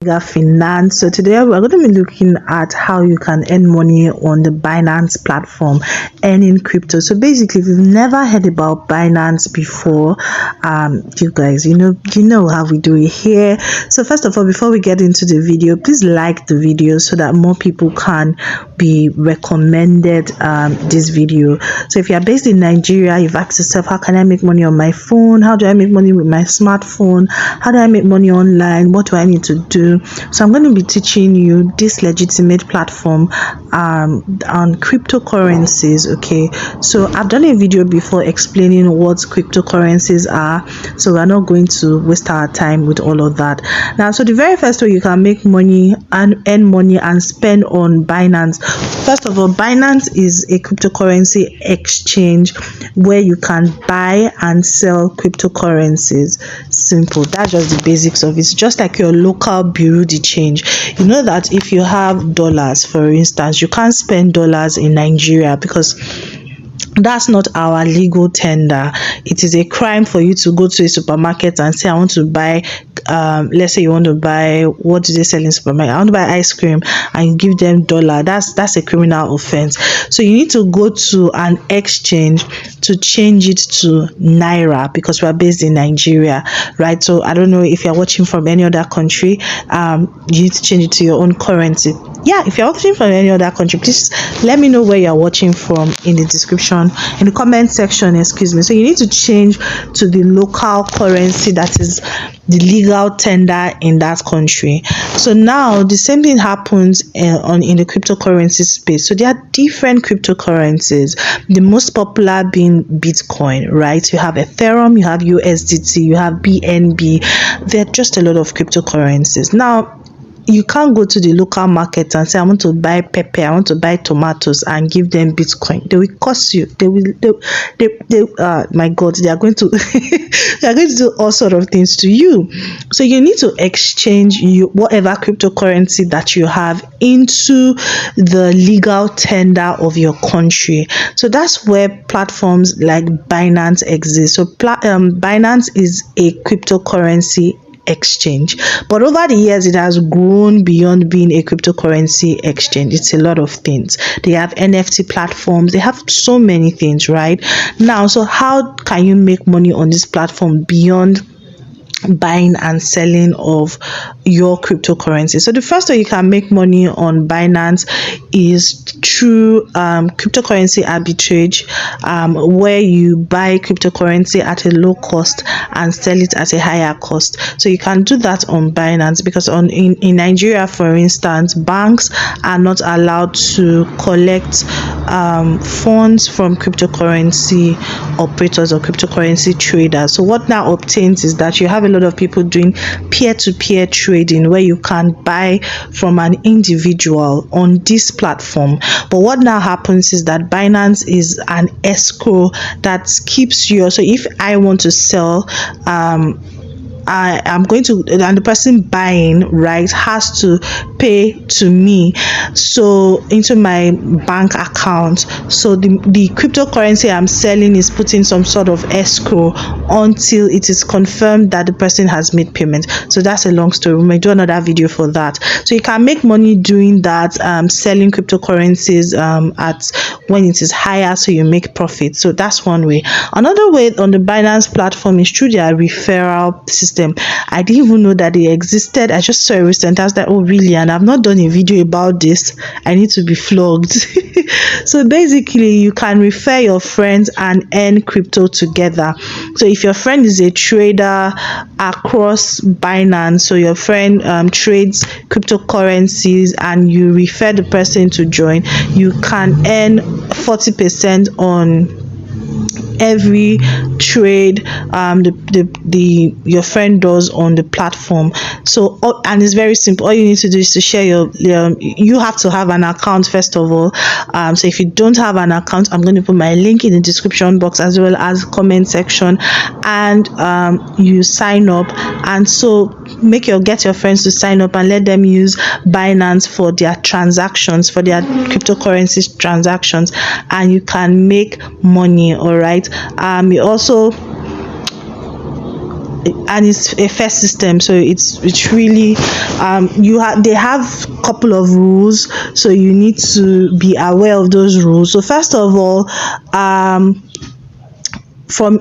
Finance. So today we're going to be looking at how you can earn money on the Binance platform, earning crypto. So basically, if you've never heard about Binance before, you guys, you know how we do it here. So first of all, before we get into the video, please like the video so that more people can be recommended this video. So if you are based in Nigeria, you've asked yourself, how can I make money on my phone? How do I make money with my smartphone? How do I make money online? What do I need to do? So I'm going to be teaching you this legitimate platform on cryptocurrencies. Okay, so I've done a video before explaining what cryptocurrencies are, so we're not going to waste our time with all of that now. So the very first way you can make money and earn money and spend on Binance, first of all, Binance is a cryptocurrency exchange where you can buy and sell cryptocurrencies. Simple. That's just the basics of it. It's just like your local bureau de change. You know that if you have dollars, for instance, you can't spend dollars in Nigeria because that's not our legal tender. It is a crime for you to go to a supermarket and say, I want to buy, let's say you want to buy, what do they sell in supermarket? I want to buy ice cream, and you give them dollar. That's a criminal offense. So you need to go to an exchange to change it to Naira because we are based in Nigeria, right? So I don't know if you're watching from any other country, you need to change it to your own currency. Yeah, if you're watching from any other country, please let me know where you're watching from in the description, in the comment section, excuse me. So you need to change to the local currency that is the legal tender in that country. So now the same thing happens in the cryptocurrency space. So there are different cryptocurrencies, the most popular being Bitcoin, right? You have Ethereum, you have USDT, you have BNB. There are just a lot of cryptocurrencies. Now you can't go to the local market and say, I want to buy pepper, I want to buy tomatoes, and give them Bitcoin. They will curse you. My God, they are going to they are going to do all sort of things to you. So you need to exchange whatever cryptocurrency that you have into the legal tender of your country. So that's where platforms like Binance exist. So Binance is a cryptocurrency exchange, but over the years it has grown beyond being a cryptocurrency exchange. It's a lot of things. They have NFT platforms, they have so many things right now. So how can you make money on this platform beyond buying and selling of your cryptocurrency? So the first way you can make money on Binance is through cryptocurrency arbitrage, where you buy cryptocurrency at a low cost and sell it at a higher cost. So you can do that on Binance because in Nigeria, for instance, banks are not allowed to collect funds from cryptocurrency operators or cryptocurrency traders. So what now obtains is that you have a lot of people doing peer-to-peer trading where you can buy from an individual on this platform. But what now happens is that Binance is an escrow that keeps you. So if I want to sell, I'm going to, and the person buying, right, has to pay to me, so into my bank account. So the cryptocurrency I'm selling is putting some sort of escrow until it is confirmed that the person has made payment. So that's a long story. We may do another video for that. So you can make money doing that, selling cryptocurrencies at when it is higher, so you make profit. So that's one way. Another way on the Binance platform is through their referral system. I didn't even know that they existed. I just saw it recently. I was like, oh really? And I've not done a video about this. I need to be flogged. So basically you can refer your friends and earn crypto together. So if your friend is a trader across Binance, so your friend trades cryptocurrencies and you refer the person to join, you can earn 40% on every trade your friend does on the platform. So and it's very simple. All you need to do is to share you have to have an account first of all. So if you don't have an account, I'm going to put my link in the description box as well as comment section, and you sign up, and so get your friends to sign up and let them use Binance for their transactions, for their cryptocurrency transactions, and you can make money. All right. You also and it's a fair system, so it's really they have a couple of rules, so you need to be aware of those rules. So first of all, from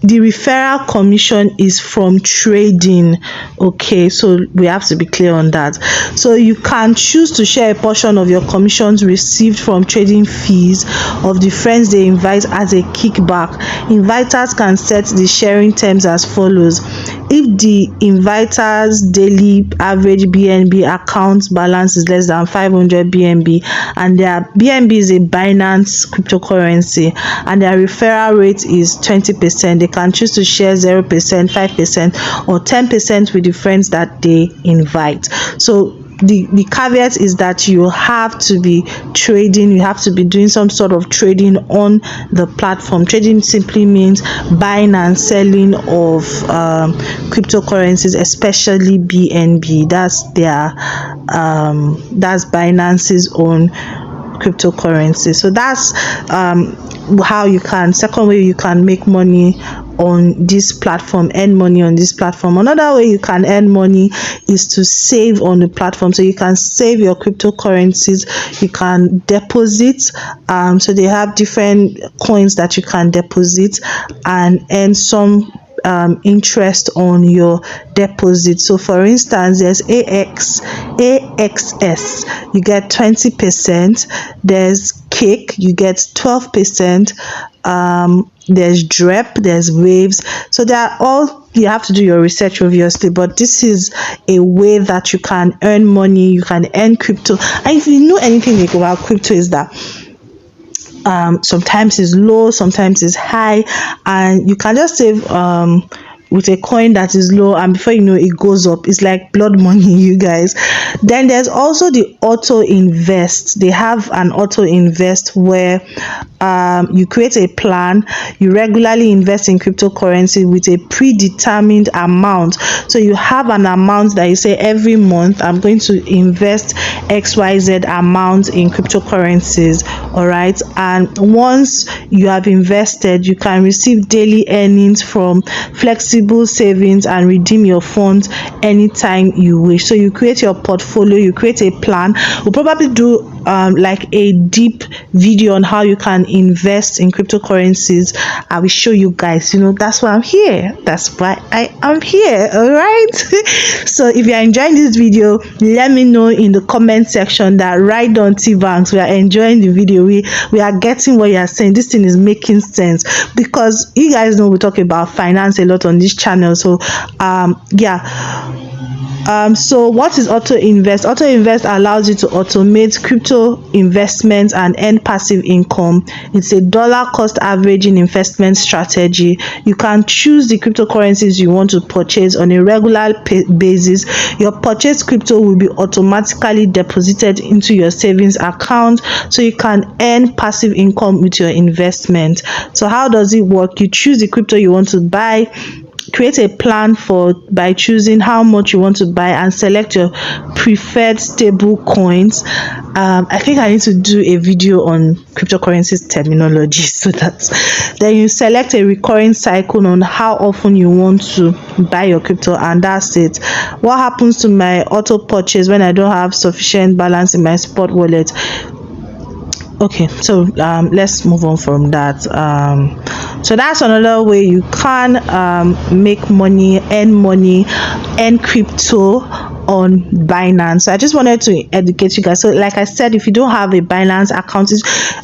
the referral commission is from trading. Okay, so we have to be clear on that. So you can choose to share a portion of your commissions received from trading fees of the friends they invite as a kickback. Inviters can set the sharing terms as follows. If the inviter's daily average BNB account balance is less than 500 BNB and their BNB is a Binance cryptocurrency and their referral rate is 20%, they can choose to share 0%, 5%, or 10% with the friends that they invite. So the caveat is that you have to be trading, you have to be doing some sort of trading on the platform. Trading simply means buying and selling of cryptocurrencies, especially BNB. That's Binance's own cryptocurrency. So that's second way you can make money on this platform, earn money on this platform. Another way you can earn money is to save on the platform. So you can save your cryptocurrencies, you can deposit. So they have different coins that you can deposit and earn some interest on your deposit. So for instance, there's AXS, you get 20%. There's Cake, you get 12%. There's DREP, there's Waves. So they are all, you have to do your research obviously, but this is a way that you can earn money, you can earn crypto. And if you know anything about crypto, is that sometimes it's low, sometimes it's high, and you can just save with a coin that is low, and before you know it goes up. It's like blood money, you guys. Then there's also the auto invest. They have an auto invest where you create a plan, you regularly invest in cryptocurrency with a predetermined amount. So you have an amount that you say every month I'm going to invest XYZ amount in cryptocurrencies. All right, and once you have invested, you can receive daily earnings from flexible savings and redeem your funds anytime you wish. So you create your portfolio, you create a plan. We'll probably do like a deep video on how you can invest in cryptocurrencies. I will show you guys. That's why I'm here. That's why I am here. All right. So if you're enjoying this video, let me know in the comment section that right on T-Banks, we are enjoying the video. We are getting what you are saying. This thing is making sense, because you guys know we talk about finance a lot on this channel. So so what is auto invest? Auto invest allows you to automate crypto investments and earn passive income. It's a dollar cost averaging investment strategy. You can choose the cryptocurrencies you want to purchase on a regular basis. Your purchased crypto will be automatically deposited into your savings account, so you can earn passive income with your investment. So how does it work? You choose the crypto you want to buy, create a plan by choosing how much you want to buy, and select your preferred stable coins. I think I need to do a video on cryptocurrencies terminology. So then you select a recurring cycle on how often you want to buy your crypto, and that's it. What happens to my auto purchase when I don't have sufficient balance in my spot wallet? Okay, so let's move on from that. So that's another way you can make money, earn crypto on Binance. So I just wanted to educate you guys. So like I said, if you don't have a Binance account,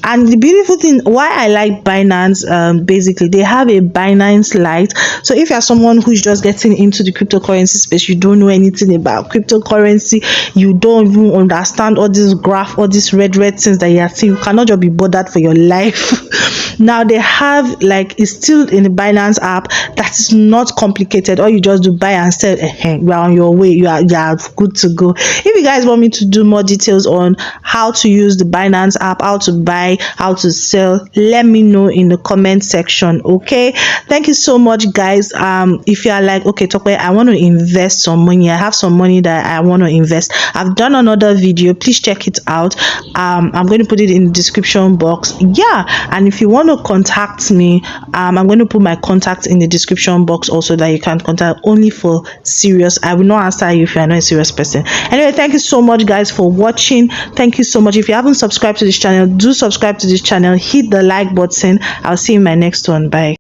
and the beautiful thing why I like Binance, basically they have a Binance Lite. So if you're someone who's just getting into the cryptocurrency space, you don't know anything about cryptocurrency, you don't even understand all this graph, all these red things that you are seeing, you cannot just be bothered for your life. Now they have, like, it's still in the Binance app that is not complicated. All you just do, buy and sell, you are on your way, you are good to go. If you guys want me to do more details on how to use the Binance app, how to buy, how to sell, let me know in the comment section. Okay, thank you so much, guys. If you are like, okay, Tokwe, I want to invest some money, I have some money that I want to invest, I've done another video, please check it out. I'm going to put it in the description box. And if you want want to contact me, I'm going to put my contact in the description box also, that you can contact only for serious. I will not answer you if you are not a serious person. Anyway, thank you so much guys for watching. Thank you so much. If you haven't subscribed to this channel, do subscribe to this channel, hit the like button. I'll see you in my next one. Bye.